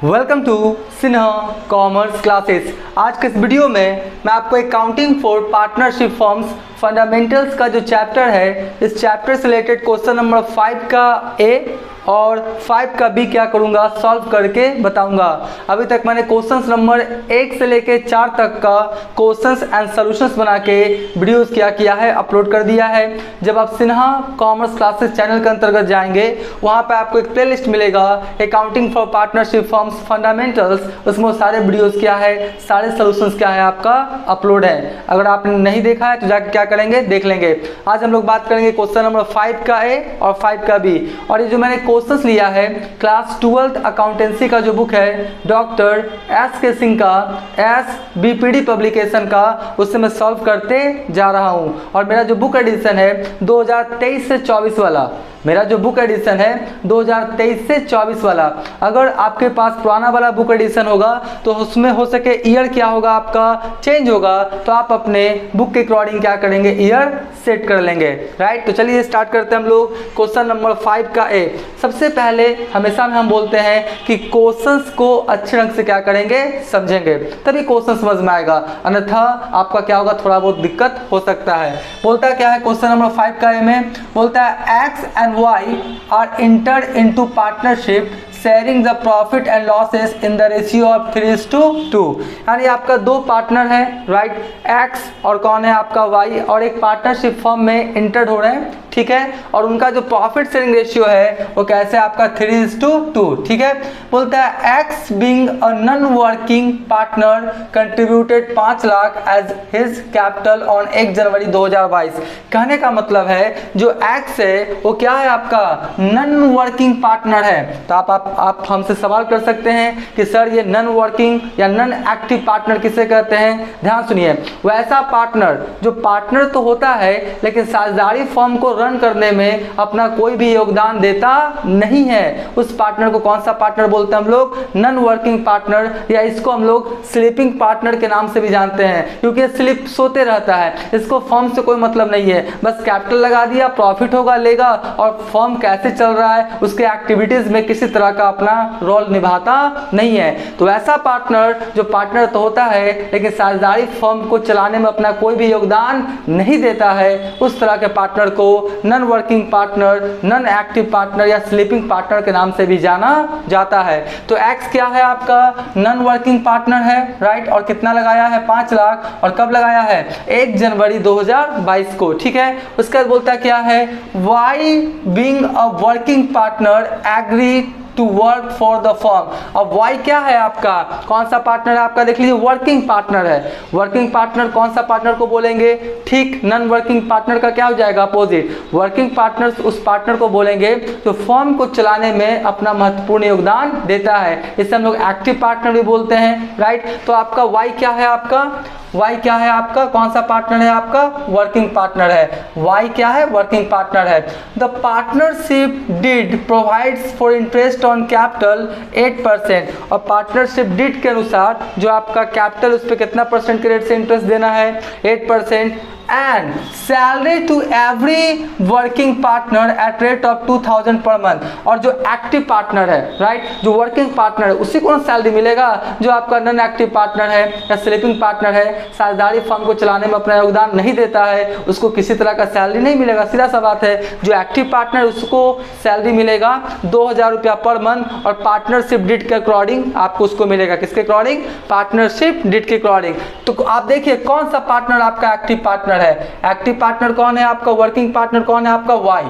Welcome to Sinha commerce classes. आज के इस वीडियो में मैं आपको accounting for partnership firms fundamentals का जो चैप्टर है, इस चैप्टर से रिलेटेड क्वेश्चन नंबर 5 का ए और 5 का बी क्या करूंगा, सॉल्व करके बताऊंगा। अभी तक मैंने क्वेश्चंस नंबर 1 से लेके 4 तक का क्वेश्चंस एंड सॉल्यूशंस बना के वीडियोस क्या किया है, अपलोड कर दिया है। जब आप सिन्हा कॉमर्स क्लासेस चैनल के अंतर्गत जाएंगे, वहां पे आपको एक प्लेलिस्ट मिलेगा accounting for partnership firms fundamentals. उसमें सारे वीडियोस क्या है, सारे सॉल्यूशंस क्या है, आपका अपलोड है। अगर आपने नहीं देखा है तो जाके क्या करेंगे, देख लेंगे। आज हम लोग बात करेंगे क्वेश्चन नंबर 5 का ए और 5 का बी। और ये जो मैंने क्वेश्चंस लिया है क्लास 12th अकाउंटेंसी का जो बुक है डॉक्टर एस के सिंह का, SBPD पब्लिकेशन का, उससे मैं सॉल्व करते जा रहा हूं। और मेरा जो बुक एडिशन है 2023 से 24 वाला, मेरा जो बुक एडिशन है 2023 से 24 वाला। अगर आपके पास पुराना वाला बुक एडिशन होगा तो उसमें हो सके ईयर क्या होगा, आपका चेंज होगा, तो आप अपने बुक के अकॉर्डिंग क्या करेंगे, ईयर सेट कर लेंगे। राइट, तो चलिए स्टार्ट करते हैं हम लोग क्वेश्चन नंबर 5 का ए। सबसे पहले हमेशा हम बोलते हैं कि क्वेश्चंस को अच्छे ढंग से क्या करेंगे, समझेंगे, तभी क्वेश्चन समझ में आएगा, अन्यथा आपका क्या होगा, थोड़ा बहुत दिक्कत हो सकता है। बोलता क्या है क्वेश्चन नंबर 5 का ए में, बोलता है x and Y are entered into partnership sharing the profit and losses in the ratio of 3:2। यानी आपका दो पार्टनर है, राइट, X और कौन है आपका Y, और एक पार्टनरशिप फर्म में इंटर्ड हो रहे हैं, ठीक है। और उनका जो प्रॉफिट शेयरिंग रेशियो है वो कैसे आपका 3:2, ठीक है। बोलता है X being a non-working partner contributed 5 lakh as his capital on 1 January 2022। कहने का मतलब है जो X है वो क्या है, आपका नॉन वर्किंग पार्टनर है। तो आप हमसे सवाल कर सकते हैं कि सर ये नॉन वर्किंग या नॉन एक्टिव पार्टनर किसे कहते हैं। ध्यान सुनिए, वैसा पार्टनर जो पार्टनर तो होता है लेकिन साझेदारी फर्म को रन करने में अपना कोई भी योगदान देता नहीं है, उस पार्टनर को कौन सा पार्टनर बोलते हैं हम लोग, नॉन वर्किंग पार्टनर, या इसको हम लोग स्लीपिंग पार्टनर के नाम से भी जानते हैं, क्योंकि स्लीप सोते रहता है, इसको फर्म से कोई मतलब नहीं है, बस कैपिटल लगा दिया, प्रॉफिट होगा लेगा, और फर्म कैसे चल रहा है उसके एक्टिविटीज में किसी तरह का अपना रोल निभाता नहीं है। तो ऐसा पार्टनर जो पार्टनर तो होता है लेकिन साझेदारी फर्म को चलाने में अपना कोई भी योगदान नहीं देता है, उस तरह के पार्टनर को non working partner, non active partner या स्लीपिंग पार्टनर के नाम से भी जाना जाता है। तो एक्स क्या है, आपका नॉन वर्किंग पार्टनर है, राइट, और कितना लगाया है, 5 लाख, और कब लगाया है, 1 जनवरी 2022 को, ठीक है। उसके बाद बोलता क्या है, Y being a working partner agree to work for the firm. अब वाई क्या है आपका, कौन सा पार्टनर है आपका, देख लीजिए वर्किंग पार्टनर है। वर्किंग पार्टनर कौन सा पार्टनर को बोलेंगे, ठीक, नॉन वर्किंग पार्टनर का क्या हो जाएगा, अपोजिट। वर्किंग पार्टनर उस पार्टनर को बोलेंगे जो फर्म को चलाने में अपना महत्वपूर्ण योगदान देता है, इसे हम लोग एक्टिव पार्टनर भी बोलते हैं, राइट। तो आपका वाई क्या है, आपका वाई क्या है, आपका कौन सा पार्टनर है, आपका वर्किंग पार्टनर है। वाई क्या है, वर्किंग पार्टनर है। The partnership did provides for interest on capital 8%। और पार्टनरशिप डिड के अनुसार जो आपका कैपिटल उस पर कितना परसेंट के रेट से इंटरेस्ट देना है, 8%, and salary to every working partner at rate of 2000 per month. और जो एक्टिव पार्टनर है, राइट, जो वर्किंग पार्टनर है उसी को सैलरी मिलेगा, जो आपका नॉन एक्टिव पार्टनर है या स्लीपिंग पार्टनर है, साझेदारी फर्म को चलाने में अपना योगदान नहीं देता है, उसको किसी तरह का सैलरी नहीं मिलेगा। सीधा सा बात है, जो एक्टिव पार्टनर उसको सैलरी मिलेगा 2000 रुपया पर मंथ, और पार्टनरशिप डिड के अकॉर्डिंग आपको उसको मिलेगा, किसके अकॉर्डिंग, पार्टनरशिप डिड के अकॉर्डिंग। तो आप देखिए कौन सा पार्टनर आपका एक्टिव पार्टनर है। एक्टिव पार्टनर कौन है आपका, वर्किंग पार्टनर कौन है आपका, वाई,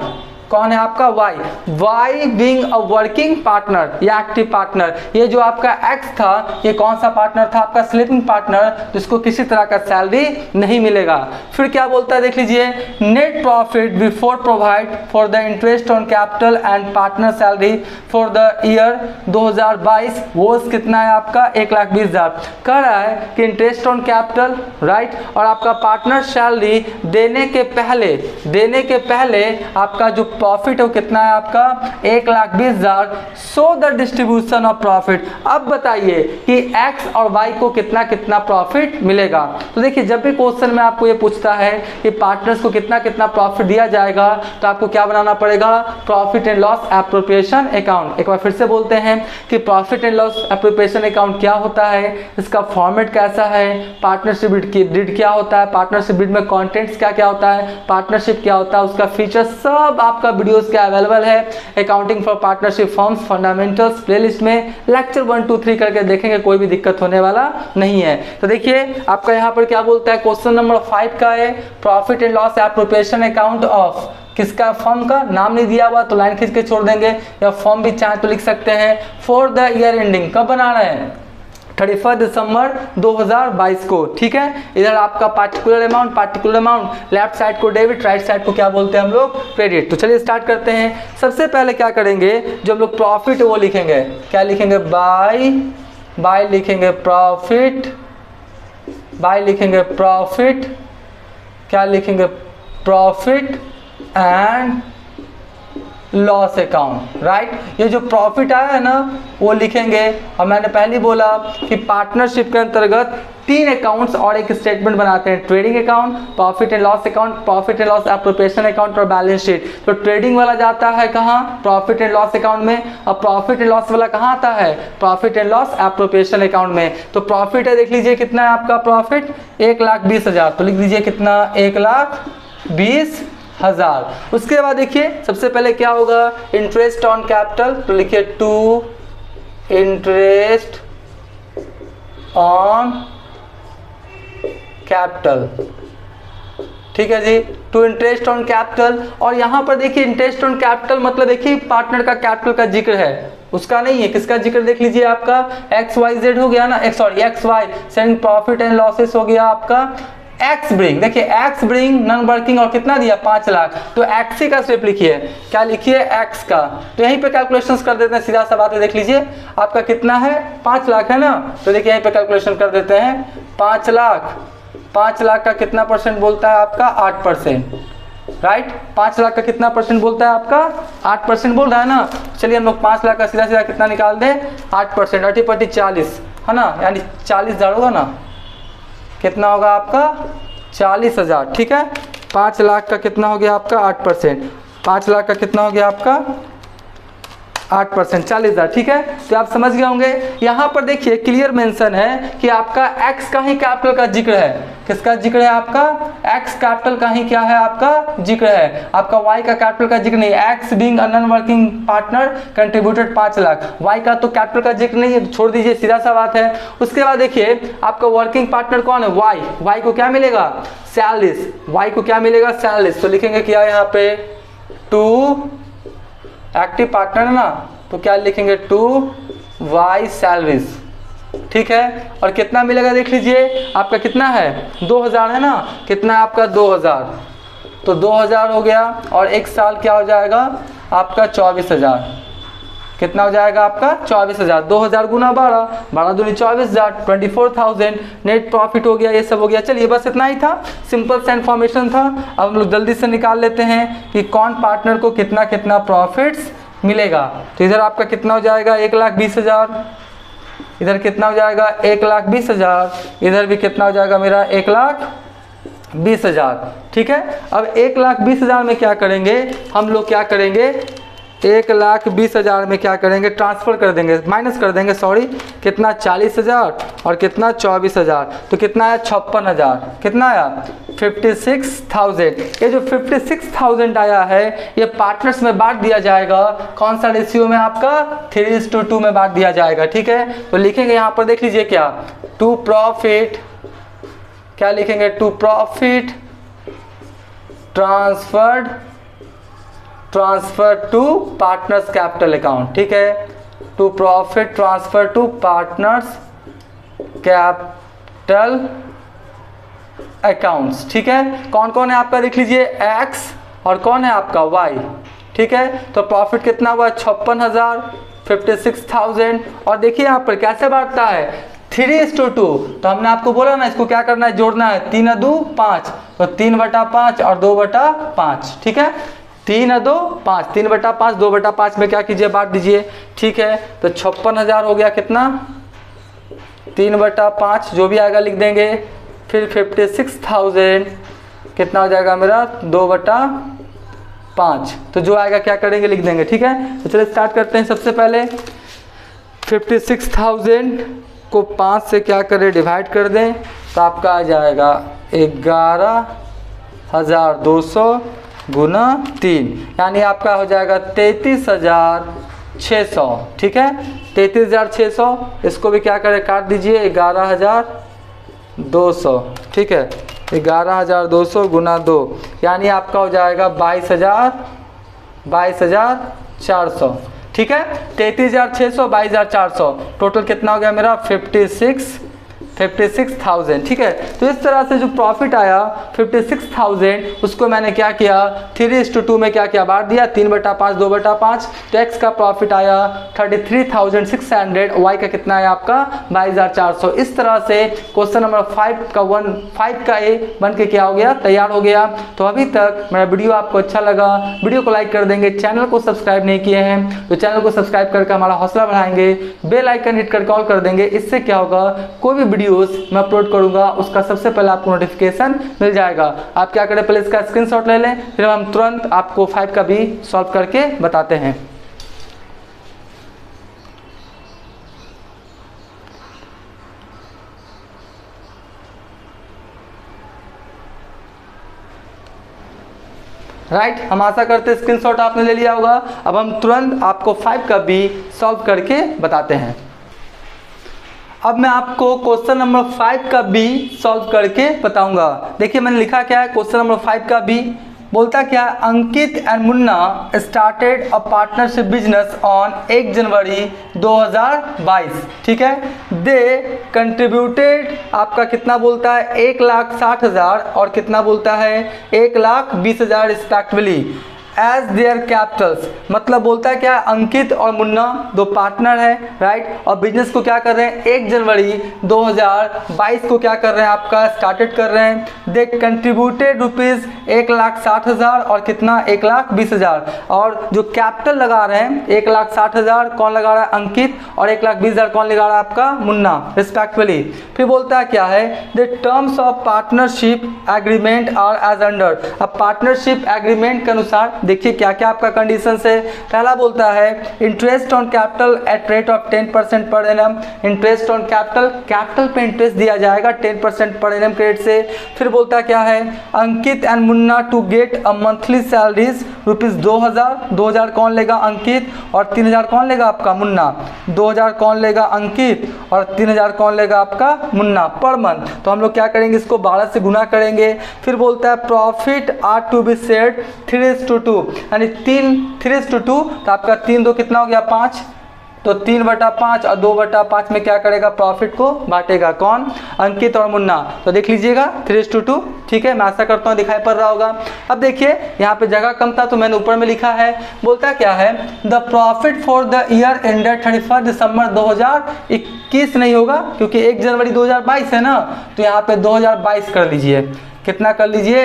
कौन है आपका, Y. Y being a working partner या एक्टिव पार्टनर। ये जो आपका एक्स था ये कौन सा पार्टनर था, आपका स्लीपिंग पार्टनर, जिसको किसी तरह का सैलरी नहीं मिलेगा। फिर क्या बोलता है, देख लीजिए, net profit before provide for the interest on capital and partner salary for the year 2022 वो कितना है आपका, 1,20,000। कह रहा है कि इंटरेस्ट ऑन कैपिटल, राइट, और आपका पार्टनर सैलरी देने के पहले आपका जो प्रॉफिट है वो कितना है आपका 1,20,000। So the distribution of profit. अब बताइए कि एक्स और वाई को कितना कितना प्रॉफिट मिलेगा। तो देखिए जब भी क्वेश्चन में आपको ये पूछता है कि पार्टनर्स को कितना कितना प्रॉफिट दिया जाएगा तो आपको क्या बनाना पड़ेगा, profit and loss appropriation account. एक बार फिर से बोलते हैं कि profit and loss appropriation account क्या होता है, इसका फॉर्मेट कैसा है, पार्टनरशिप डीड क्या होता है, पार्टनरशिप डीड में कंटेंट्स क्या क्या होता है, पार्टनरशिप क्या होता है, उसका फीचर सब आपका वीडियोस क्या अवेलेबल है accounting for partnership forms fundamentals playlist में लेक्चर 1 2 3 करके देखेंगे, कोई भी दिक्कत होने वाला नहीं है। तो देखिए आपका यहाँ पर क्या बोलता है, क्वेश्चन नंबर 5 का है profit and loss appropriation account of किसका, फर्म का नाम नहीं दिया हुआ तो लाइन खींच के छोड़ देंगे, या फर्म भी चाहे तो लिख सकते हैं। फॉर द ईयर एंडिंग कब बना रहे हैं, 31 दिसंबर 2022 को, ठीक है। इधर आपका पार्टिकुलर अमाउंट, लेफ्ट साइड को डेबिट, राइट साइड को क्या बोलते हैं हम लोग, क्रेडिट। तो चलिए स्टार्ट करते हैं। सबसे पहले क्या करेंगे, जो हम लोग प्रॉफिट वो लिखेंगे, क्या लिखेंगे, बाय लिखेंगे प्रॉफिट, बाय लिखेंगे प्रॉफिट, क्या लिखेंगे, profit and loss account, right. ये जो प्रॉफिट आया है ना वो लिखेंगे। और मैंने पहले ही बोला कि पार्टनरशिप के अंतर्गत 3 अकाउंट्स और एक स्टेटमेंट बनाते हैं, trading account, profit and loss account, profit and loss appropriation account और बैलेंस शीट। तो ट्रेडिंग वाला जाता है कहाँ, प्रॉफिट एंड लॉस अकाउंट में, और प्रॉफिट एंड लॉस वाला कहाँ आता है, profit and loss appropriation account में। तो प्रॉफिट है, देख लीजिए कितना है आपका प्रॉफिट, 1,20,000, तो लिख दीजिए कितना, 1,20,000। उसके बाद देखिए सबसे पहले क्या होगा, इंटरेस्ट ऑन कैपिटल, तो लिखिए टू इंटरेस्ट ऑन कैपिटल, ठीक है जी, टू इंटरेस्ट ऑन कैपिटल। और यहाँ पर देखिए इंटरेस्ट ऑन कैपिटल मतलब देखिए पार्टनर का कैपिटल का जिक्र है, उसका नहीं है, किसका जिक्र देख लीजिए, आपका XYZ हो गया ना, XY saying profit and losses हो गया आपका एक्स ब्रिंग। देखिए एक्स ब्रिंग नॉन वर्किंग और कितना दिया, 5 लाख, तो एक्स का सिर्फ लिखिए, क्या लिखिए, एक्स का। तो यहीं पे कैलकुलेशंस कर देते हैं, सीधा सा बात है, देख लीजिए आपका कितना है, 5 लाख है ना, तो देखिए यहीं पे कैलकुलेशन कर देते हैं, 5 लाख का कितना परसेंट बोलता है आपका, 8%, राइट। 5 लाख का कितना परसेंट बोलता है आपका, 8% बोल रहा है ना। चलिए हम लोग 5 लाख का सीधा सीधा कितना निकाल दें, 8%, 80 40 है ना, यानी 40,000 होगा ना, कितना होगा आपका 40,000, ठीक है। 5 लाख का कितना हो गया आपका 8%, 5 लाख का कितना हो गया आपका 8%, 40,000, ठीक है। तो आप समझ गए होंगे। यहाँ पर देखिए क्लियर मेंशन है कि आपका एक्स का ही कैपिटल का जिक्र है, किसका जिक्र है, आपका एक्स कैपिटल का ही क्या है, आपका जिक्र है, आपका वाई का कैपिटल का जिक्र नहीं। X being a non working partner contributed 5 lakh, Y का तो कैपिटल का जिक्र नहीं है, छोड़ दीजिए, सीधा सा बात है। उसके बाद देखिए आपका वर्किंग पार्टनर कौन है, वाई को क्या मिलेगा, सैलरीज, वाई को क्या मिलेगा, सैलरीज। तो लिखेंगे क्या यहाँ पे, टू एक्टिव पार्टनर है ना, तो क्या लिखेंगे, टू वाई सैलरीज, ठीक है। और कितना मिलेगा देख लीजिए, आपका कितना है, 2,000 है ना, कितना है आपका 2,000, तो 2,000 हो गया। और एक साल क्या हो जाएगा आपका 24,000, कितना हो जाएगा आपका 24,000, 2,000 गुना 12, 12 दूनी 24,000, 24,000 नेट प्रॉफिट हो गया, ये सब हो गया। चलिए बस इतना ही था, सिंपल सा इन्फॉर्मेशन था। अब हम लोग जल्दी से निकाल लेते हैं कि कौन पार्टनर को कितना कितना प्रॉफिट्स मिलेगा। तो इधर आपका कितना हो जाएगा 1,20,000, इधर कितना हो जाएगा 1,20,000, इधर भी कितना हो जाएगा मेरा 1,20,000, ठीक है। अब 1,20,000 में क्या करेंगे हम लोग, क्या करेंगे 1,20,000 में क्या करेंगे, ट्रांसफर कर देंगे, माइनस कर देंगे, सॉरी, कितना 40,000 और कितना 24,000, तो कितना आया 56,000, कितना आया 56,000। ये जो 56,000 आया है ये पार्टनर्स में बांट दिया जाएगा, कौन सा रेशियो में, आपका 3:2 में बांट दिया जाएगा, ठीक है। तो लिखेंगे यहाँ पर देख लीजिए क्या, टू प्रॉफिट, क्या लिखेंगे, to profit transfer to partners capital account, ठीक है, to profit transfer to partners capital accounts, ठीक है। कौन कौन है आपका देख लीजिए, एक्स और कौन है आपका वाई, ठीक है। तो प्रॉफिट कितना हुआ 56,000, 56,000। और देखिए यहाँ पर कैसे बांटता है 3:2, तो हमने आपको बोला ना इसको क्या करना है, जोड़ना है, 3 2 5, तो 3/5 और 2/5, ठीक है। 3 और 2 5, 3/5, 2/5 में क्या कीजिए बांट दीजिए। ठीक है, तो 56,000 हो गया कितना, 3/5 जो भी आएगा लिख देंगे। फिर 56,000 कितना हो जाएगा मेरा, 2/5, तो जो आएगा क्या करेंगे लिख देंगे। ठीक है, तो चलिए स्टार्ट करते हैं। सबसे पहले 56,000 को 5 से क्या करें डिवाइड कर दें, तो आपका आ जाएगा 11,200 गुना 3, यानी आपका हो जाएगा 33,600। ठीक है, 33,600, इसको भी क्या करें काट दीजिए 11,200। ठीक है, 11,200 गुना 2, यानी आपका हो जाएगा 22,400। ठीक है, 33,600, 22,400, टोटल कितना हो गया मेरा 56,000। ठीक है, तो इस तरह से जो प्रॉफिट आया 56,000, उसको मैंने क्या किया 3:2 में क्या किया बांट दिया, 3/5, 2/5। तो एक्स का प्रॉफिट आया 33,600, वाई का कितना है आपका 22,400। इस तरह से क्वेश्चन नंबर 5 का ए बन के क्या हो गया, तैयार हो गया। तो अभी तक मेरा वीडियो आपको अच्छा लगा, वीडियो को लाइक कर देंगे, चैनल को सब्सक्राइब नहीं किए हैं तो चैनल को सब्सक्राइब करके हमारा हौसला बढ़ाएंगे, बेल आइकन हिट करके ऑल कर देंगे। इससे क्या होगा, कोई भी वीडियोस मैं अपलोड करूंगा उसका सबसे पहले आपको नोटिफिकेशन मिल जाएगा। आप क्या करें, पहले इसका स्क्रीनशॉट ले लें, फिर हम तुरंत आपको 5 का भी सॉल्व करके बताते हैं। राइट, हम आशा करते हैं स्क्रीनशॉट आपने ले लिया होगा। अब हम तुरंत आपको 5 का भी सॉल्व करके बताते हैं। अब मैं आपको क्वेश्चन नंबर 5 का बी सॉल्व करके बताऊंगा। देखिए मैंने लिखा क्या है, क्वेश्चन नंबर 5 का बी बोलता क्या है, Ankit and Munna started a partnership business on 1 January 2022। ठीक है, दे कंट्रीब्यूटेड, आपका कितना बोलता है 1,60,000 और कितना बोलता है 1,20,000 रिस्पेक्टिवली एज देयर कैपिटल्स। मतलब बोलता है क्या, अंकित और मुन्ना दो पार्टनर है, राइट, और बिजनेस को क्या कर रहे हैं 1 जनवरी 2022 को क्या कर रहे हैं आपका स्टार्टेड कर रहे हैं। दे कंट्रीब्यूटेड रुपीज़ 1,60,000 और कितना 1,20,000, और जो कैपिटल लगा रहे हैं 1,60,000 कौन लगा रहा है अंकित, और 1,20,000 कौन लगा रहा है आपका मुन्ना रिस्पेक्टिवली। फिर बोलता है क्या है, the terms of partnership agreement are as under. अब पार्टनरशिप एग्रीमेंट के अनुसार देखिए क्या क्या आपका कंडीशन है। पहला बोलता है interest on capital eight rate of 10% per annum. Interest on capital पे इंटरेस्ट दिया जाएगा 10% पर एनम के रेट से। फिर बोलता क्या है, Ankit and Munna to get a monthly salaries rupees 2,000 कौन लेगा अंकित, और 3,000 कौन लेगा आपका मुन्ना। 2,000 कौन लेगा अंकित और 3,000 कौन लेगा आपका मुन्ना पर मंथ। तो हम लोग क्या करेंगे, इसको 12 से गुना करेंगे। फिर बोलता है profit are to be shared 3:2, यानी 3:2, तो आपका 3 2 कितना हो गया 5, तो 3/5 और 2/5 में क्या करेगा प्रॉफिट को बांटेगा कौन, अंकित और मुन्ना। तो देख लीजिएगा 3:2। ठीक है, मैं आशा करता हूँ दिखाई पड़ रहा होगा। अब देखिए यहाँ पे जगह कम था तो मैंने ऊपर में लिखा है, बोलता क्या है, the profit for the year ended 31 दिसंबर 2021 नहीं होगा क्योंकि 1 जनवरी 2022 है ना, तो यहाँ पे 2022 कर लीजिए। कितना कर लीजिए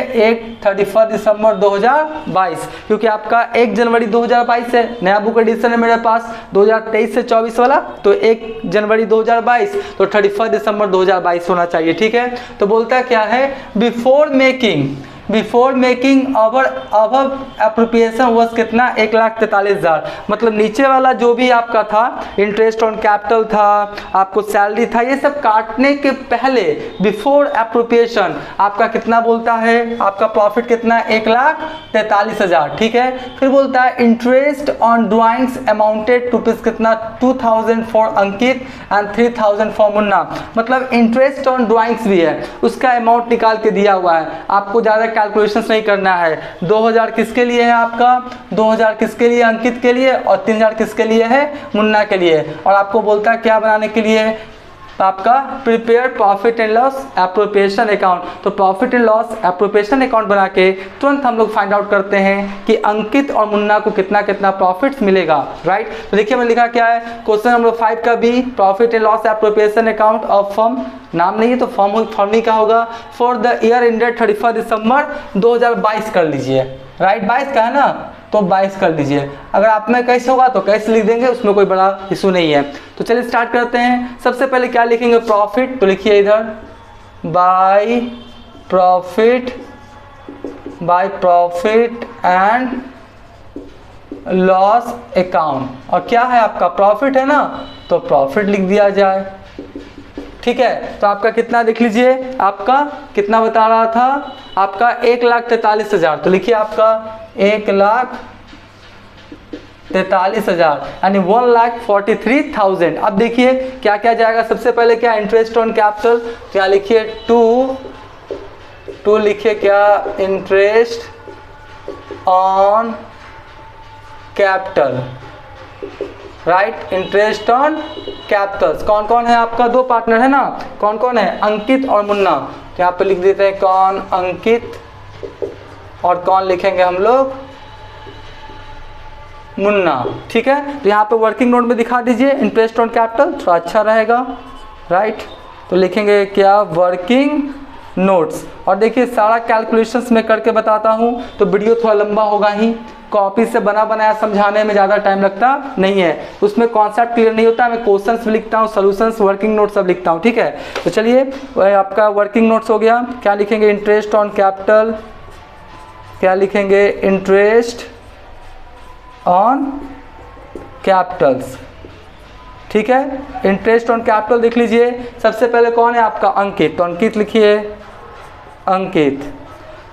31 दिसंबर 2022, क्योंकि आपका 1 जनवरी 2022 है, नया बुक एडिशन है मेरे पास 2023 से 24 वाला, तो 1 जनवरी 2022 तो 31 दिसंबर 2022 होना चाहिए। ठीक है, तो बोलता क्या है, before making our appropriation was कितना 1,43,000। मतलब नीचे वाला जो भी आपका था इंटरेस्ट ऑन कैपिटल था, आपको सैलरी था, ये सब काटने के पहले बिफोर अप्रोप्रिएशन आपका कितना बोलता है, आपका प्रॉफिट कितना 1,43,000। ठीक है, फिर बोलता है interest on drawings amounted rupees कितना 2,000 for Ankit and 3,000 for Munna. मतलब इंटरेस्ट ऑन ड्राइंग्स भी है, उसका अमाउंट निकाल के दिया हुआ है, आपको ज़्यादा कैलकुलेशंस नहीं करना है। 2,000 किसके लिए है आपका, 2,000 किसके लिए अंकित के लिए, और 3,000 किसके लिए है मुन्ना के लिए। और आपको बोलता है क्या बनाने के लिए, तो आपका prepare profit and loss appropriation account. तो profit and loss appropriation account बना के तुरंत हम लोग फाइंड आउट करते हैं कि अंकित और मुन्ना को कितना कितना प्रॉफिट्स मिलेगा, राइट। तो देखिए मैंने लिखा क्या है, क्वेश्चन नंबर 5 का B, profit and loss appropriation account of firm, नाम नहीं है तो फर्म ही का होगा, for the year ended 31 December 2022 कर लीजिए, राइट। 22 का है ना, तो 22 कर दीजिए। अगर आप में कैसे होगा तो कैसे लिख देंगे, उसमें कोई बड़ा इशू नहीं है। तो चलिए स्टार्ट करते हैं। सबसे पहले क्या लिखेंगे, प्रॉफिट, तो लिखिए इधर by profit and loss account. और क्या है आपका प्रॉफिट है ना, तो प्रॉफिट लिख दिया जाए, ठीक है। तो आपका कितना देख लीजिए, आपका कितना बता रहा था, आपका 1,43,000, तो लिखिए आपका 1,43,000 यानी 1,43,000। अब देखिए क्या क्या जाएगा, सबसे पहले क्या, इंटरेस्ट ऑन कैपिटल, क्या लिखिए टू लिखिए क्या, interest on capital, right, interest on Capitals. कौन कौन है आपका, दो पार्टनर है ना, कौन कौन है, अंकित और मुन्ना। तो यहाँ पे लिख देते हैं कौन, अंकित, और कौन लिखेंगे हम लोग, मुन्ना, ठीक है। तो यहाँ पे वर्किंग नोट में दिखा दीजिए इंटरेस्ट ऑन कैपिटल, थोड़ा अच्छा रहेगा, राइट। तो लिखेंगे क्या, वर्किंग नोट्स। और देखिए सारा कैलकुलेशंस मैं करके बताता हूँ, तो वीडियो थोड़ा लंबा होगा ही, कॉपी से बना बनाया समझाने में ज़्यादा टाइम लगता नहीं है, उसमें कॉन्सेप्ट क्लियर नहीं होता। मैं क्वेश्चंस भी लिखता हूँ, सॉल्यूशंस, वर्किंग नोट सब लिखता हूँ, ठीक है। तो चलिए आपका वर्किंग नोट्स हो गया, क्या लिखेंगे, इंटरेस्ट ऑन कैपिटल, क्या लिखेंगे, इंटरेस्ट ऑन कैपिटल्स, ठीक है। इंटरेस्ट ऑन कैपिटल देख लीजिए, सबसे पहले कौन है आपका, अंकित, तो अंकित लिखिए, अंकित।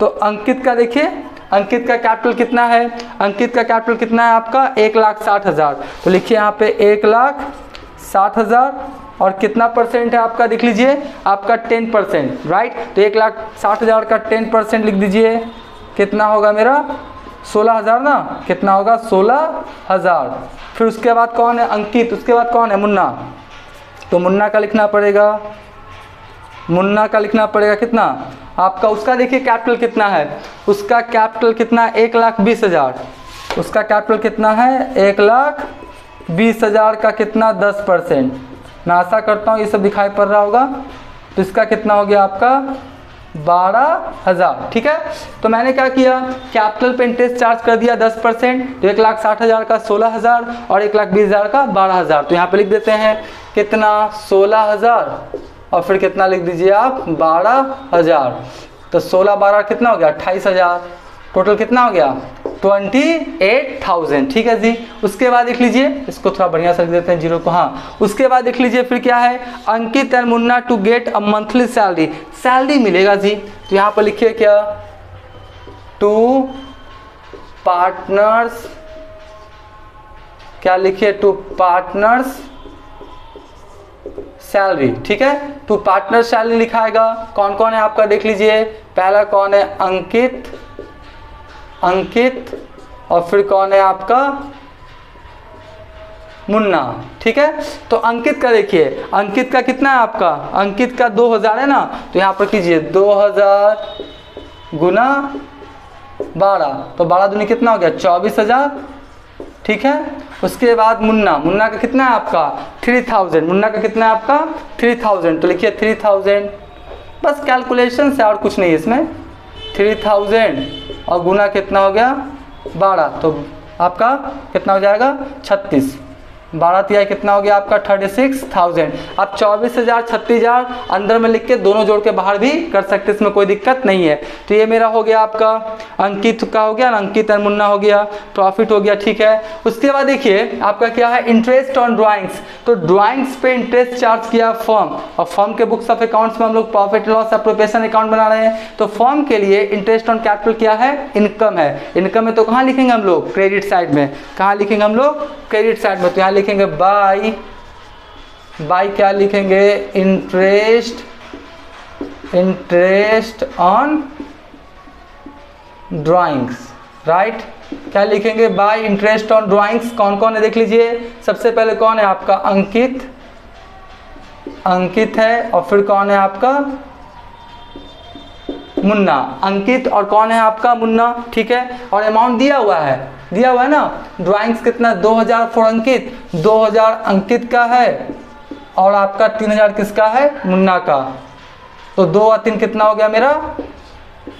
तो अंकित का देखिए, अंकित का कैपिटल कितना है, अंकित का कैपिटल कितना है आपका, 1,60,000, तो लिखिए यहाँ पे 1,60,000, और कितना परसेंट है आपका, देख लीजिए आपका 10%, राइट। तो 1,60,000 का 10% लिख दीजिए, कितना होगा मेरा, 16,000 ना, कितना होगा, 16,000। फिर उसके बाद कौन है, अंकित, उसके बाद कौन है, मुन्ना। तो मुन्ना का लिखना पड़ेगा, मुन्ना का लिखना पड़ेगा कितना आपका, उसका देखिए कैपिटल कितना है, उसका कैपिटल कितना है, 1,20,000, उसका कैपिटल कितना है, 1,20,000 का कितना, 10%। मैं आशा करता हूँ ये सब दिखाई पड़ रहा होगा। तो इसका कितना हो गया आपका, 12,000, ठीक है। तो मैंने क्या किया, कैपिटल पे इंटरेस्ट चार्ज कर दिया 10%, तो 1,60,000 का 16,000 और 1,20,000 का 12,000। तो यहाँ पे लिख देते हैं कितना, 16,000, और फिर कितना लिख दीजिए आप, 12,000। तो 16 12 कितना हो गया, 28,000, टोटल कितना हो गया, 28,000, ठीक है जी। उसके बाद देख लीजिए, इसको थोड़ा बढ़िया से लिख देते हैं जीरो को, हाँ। उसके बाद देख लीजिए फिर क्या है, Ankit and Munna to get a monthly salary, salary मिलेगा जी। तो यहाँ पर लिखिए क्या, टू पार्टनर्स, क्या लिखिए, टू पार्टनर्स सैलरी, ठीक है। टू पार्टनर सैलरी लिखाएगा, कौन कौन है आपका, देख लीजिए, पहला कौन है, अंकित, अंकित, और फिर कौन है आपका, मुन्ना, ठीक है। तो अंकित का देखिए, अंकित का कितना है आपका, अंकित का 2,000 है ना, तो यहाँ पर कीजिए 2,000 गुना 12, तो 12 दूनी कितना हो गया, 24,000, ठीक है। उसके बाद मुन्ना, मुन्ना का कितना है आपका, 3,000, मुन्ना का कितना है आपका, 3,000, तो लिखिए 3,000, बस कैलकुलेशन से और कुछ नहीं है इसमें, 3,000 और गुना कितना हो गया, 12, तो आपका कितना हो जाएगा, 36, 12 तिहाई कितना हो गया आपका, 36,000। अब 24,000 36,000 अंदर में लिख के दोनों जोड़ के बाहर भी कर सकते, इसमें कोई दिक्कत नहीं है। तो ये मेरा हो गया आपका अंकित का हो गया ना, अंकित और मुन्ना हो गया, प्रॉफिट हो गया, ठीक है। उसके बाद देखिए आपका क्या है, इंटरेस्ट ऑन ड्राइंग्स, तो ड्राइंग्स पे इंटरेस्ट चार्ज किया फर्म, और फर्म के बुक्स ऑफ अकाउंट्स में हम लोग प्रॉफिट लॉस एप्रोप्रिएशन अकाउंट बना रहे हैं। तो फर्म के लिए इंटरेस्ट ऑन कैपिटल क्या है, इनकम है। इनकम है तो कहाँ लिखेंगे हम लोग, क्रेडिट साइड में, कहाँ लिखेंगे हम लोग, क्रेडिट साइड में। तो यहाँ लिखेंगे बाय, बाय क्या लिखेंगे, इंटरेस्ट ऑन ड्राइंग्स, राइट। क्या लिखेंगे, बाय इंटरेस्ट ऑन ड्राइंग्स। कौन कौन है देख लीजिए, सबसे पहले कौन है आपका, अंकित, अंकित है और फिर कौन है आपका मुन्ना। अंकित और कौन है आपका मुन्ना, ठीक है। और अमाउंट दिया हुआ है ना, ड्राइंग्स कितना 2000 फॉर अंकित, 2000 अंकित का है और आपका 3000 किसका है, मुन्ना का। तो 2 और 3 कितना हो गया मेरा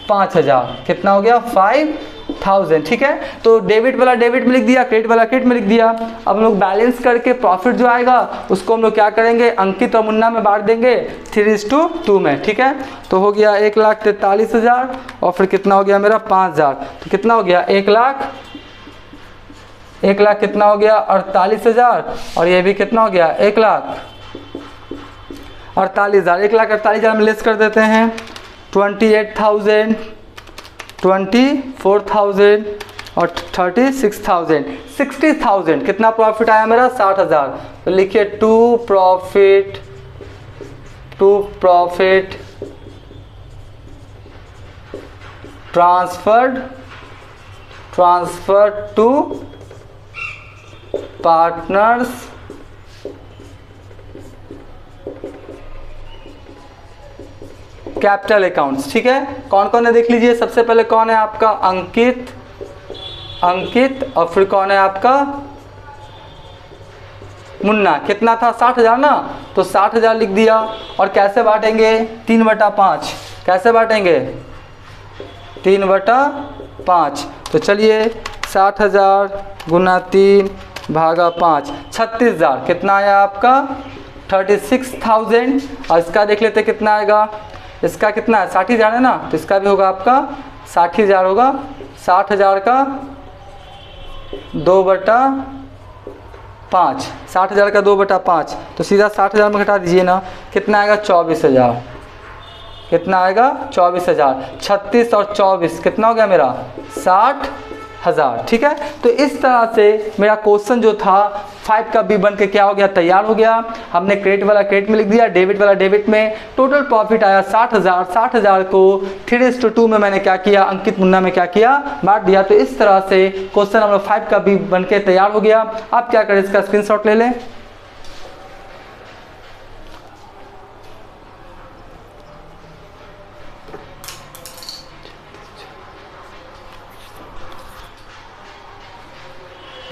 5000, कितना हो गया 5000, ठीक है। तो डेबिट वाला डेबिट में लिख दिया, क्रेडिट वाला क्रेडिट में लिख दिया। अब हम लोग बैलेंस करके प्रॉफिट जो आएगा उसको हम लोग क्या करेंगे, अंकित और मुन्ना में बांट देंगे 3:2 में, ठीक है। तो हो गया 1,43,000 और फिर कितना हो गया मेरा 5000, तो कितना हो गया 1 लाख कितना हो गया 48,000 और ये भी कितना हो गया 1,48,000। 1,48,000 में लेस कर देते हैं 28,000, 24,000 और 36,000, 60,000। कितना प्रॉफिट आया मेरा 60,000। तो लिखिए to profit transfer to partners capital accounts, ठीक है। कौन कौन है देख लीजिए। सबसे पहले कौन है आपका अंकित और फिर कौन है आपका मुन्ना। कितना था 60,000 ना, तो 60,000 लिख दिया। और कैसे बांटेंगे 3/5, कैसे बांटेंगे 3/5। तो चलिए 60,000 गुना 3/5, 36,000। कितना आया आपका 36,000। और इसका देख लेते कितना आएगा, इसका कितना है 60,000 है ना, तो इसका भी होगा आपका 60,000 होगा। 60,000 का 2/5, 60,000 का 2/5, तो सीधा 60,000 में घटा दीजिए ना, कितना आएगा 24,000। कितना आएगा 24,000। 36 और 24 कितना हो गया मेरा 60,000, ठीक है। तो इस तरह से मेरा क्वेश्चन जो था 5 का B बन के क्या हो गया, तैयार हो गया। हमने क्रेडिट वाला क्रेडिट में लिख दिया, डेबिट वाला डेबिट में। टोटल प्रॉफिट आया 60,000। 60,000 को 3:2 में मैंने क्या किया, अंकित मुन्ना में क्या किया, बांट दिया। तो इस तरह से क्वेश्चन नंबर 5 का B बन के तैयार हो गया। आप क्या करें, इसका स्क्रीनशॉट ले लें।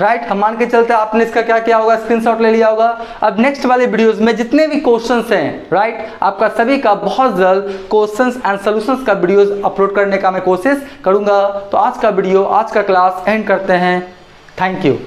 राइट, हम मान के चलते आपने इसका क्या किया होगा, स्क्रीनशॉट ले लिया होगा। अब नेक्स्ट वाले वीडियोस में जितने भी क्वेश्चंस हैं, राइट, आपका सभी का बहुत जल्द क्वेश्चंस एंड सॉल्यूशंस का वीडियोस अपलोड करने का मैं कोशिश करूंगा। तो आज का वीडियो, आज का क्लास एंड करते हैं। Thank you.